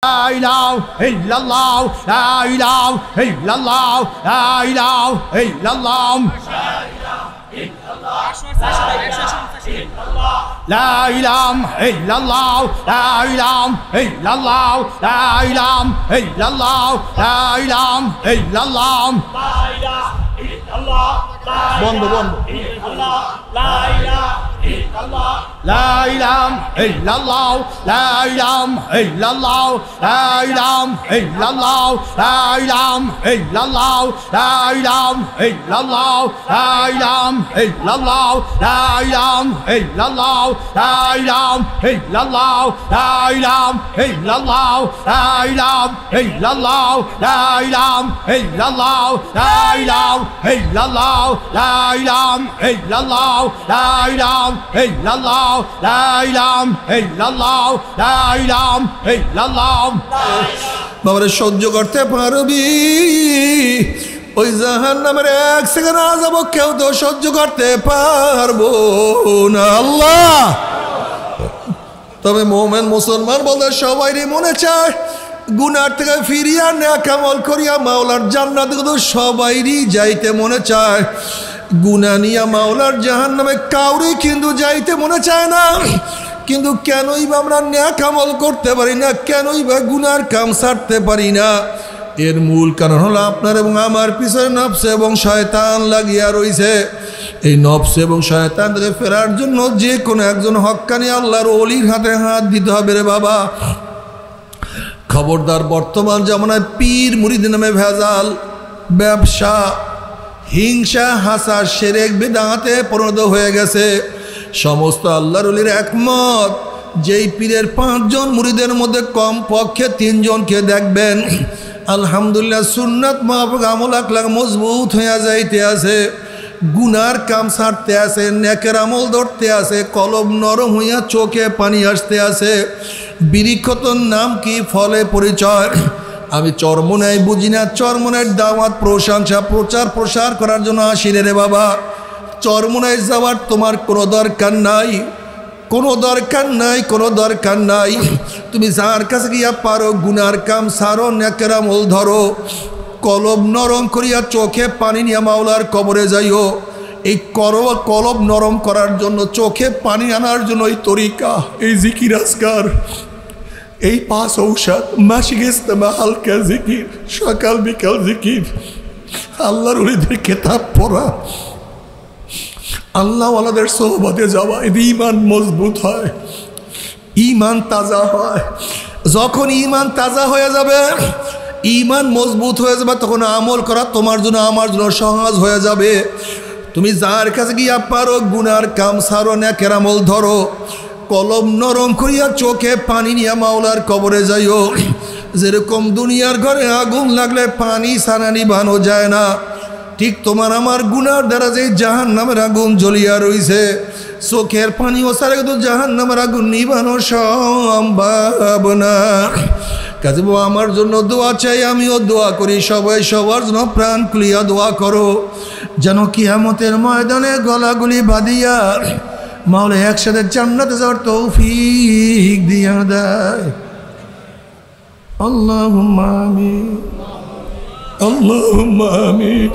لا إله إلا الله لا إله إلا الله لا إله إلا الله لا إله إلا الله لا إله إلا الله لا إله إلا الله لا إله إلا الله বন্ধ বন্ধ لا إله إلا الله لا إله إلا الله لا إله إلا الله لا إله إلا الله لا إله إلا الله لا إله إلا الله لا إله إلا الله لا إله إلا الله لا إله إلا الله لا إله إلا الله لا إله إلا الله لا إله إلا الله لا إله إلا الله لا إله إلا الله لا إله إلا الله لا إله إلا الله لا إله إلا الله বাবারে সহ্য করতে পারবি ওই জাহান্নামের এক সেকেন্ড আযাব কেউ তো সহ্য করতে পারবো না আল্লাহ। তবে মুমিন মুসলমান বলতে সবাইরই মনে চায় গুনার থেকে ফিরিয়া নেক আমল করিয়া মাওলার জান্নাতে তো সবাইরই যাইতে মনে চায়। গুনাহ নিয়া মাওলার জাহান্নামে কাউরি কিন্তু যাইতে মনে চায় না। কিন্তু কেনই বা আমরা নেক আমল করতে পারি না, কেনই বা গুনার কাম ছাড়তে পারি না? এর মূল কারণ হলো আপনার এবং আমার পিছনে নফস এবং শয়তান লাগিয়া রইছে। এই নফস এবং শয়তান থেকে ফেরার জন্য যে কোনো একজন হক্কানি আল্লাহর ওলির হাতে হাত দিতে হবে রে বাবা। খবরদার, বর্তমান জামানায় পীর মুরিদ নামে ভেজাল, ব্যবসা, হিংসা, হাসা, শিরক, বিদআতে পরিণত হয়ে গেছে। সমস্ত আল্লাহর ওলির একমত, যেই পীরের 5 জন মুরিদের মধ্যে কম পক্ষে 3 জনকে দেখবেন আলহামদুলিল্লাহ সুন্নাত মাহফুক আমল আখলাক মজবুত হইয়া যাইতে আছে, গুনার কাম ছাড়তে আছে, নেকের আমল ধরতে আছে, কলব নরম হইয়া চোখে পানি আসতে আছে। বিরিক্ষতর নাম কি, ফলে পরিচয়। আমি চরমনাই বুঝি না, চরমনাইয়ের দাওয়াত, প্রশংসা, প্রচার প্রসার করার জন্য আসি রে বাবা। চরমনাই যাওয়ার তোমার কোনো দরকার নাই, কোনো দরকার নাই, কোনো দরকার নাই। তুমি যার কাছে গিয়া পারো গুনার কাম সারো, নেকের আমল ধরো, কলব নরম করিয়া চোখে পানি নিয়ে মাওলার কবরে যাইও। এই কলব নরম করার জন্য, চোখে পানি আনার জন্য এই তরিকা, এই জিকির আজকার, এই 5 ঔষধ, মাসিক ইস্তেমা, হালকা জিকির, সকাল বিকাল জিকির, আল্লাহর ওলিদের কিতাব পড়া, আল্লাহওয়ালাদের সোহবতে যাওয়া, এতে ঈমান মজবুত হয়, ঈমান তাজা হয়। যখন ঈমান তাজা হয়ে যাবে, ঈমান মজবুত হয়ে যাবে, তখন আমল করা তোমার জন্য আমার জন্য সহজ হয়ে যাবে। তুমি যার কাছে গিয়া পারো গুনার কাম সারো, নেকের আমল ধরো, কলম নরম করিয়া চোখে পানি নিয়ে মাওলার কবরে যাইও। যেরকম দুনিয়ার ঘরে আগুন লাগলে পানি ছাড়া নিভানো যায় না, ঠিক তোমার আমার গুনার দ্বারা যে জাহান্নামের আগুন জ্বলিয়া রইছে, চোখের পানি ও সারা কিন্তু জাহান্নামের আগুন নিভানো সম্ভব না। কাজে আমার জন্য দোয়া চাই, আমিও দোয়া করি, সবাই সবার জন্য প্রাণ খুলিয়া দোয়া করো, যেন কিয়ামতের ময়দানে গলাগুলি বাঁধিয়া মাওলা একসাথে জান্নাতে যাওয়ার তৌফিক দিয়া দেয়। আল্লাহুম্মা আমিন, আল্লাহুম্মা আমিন।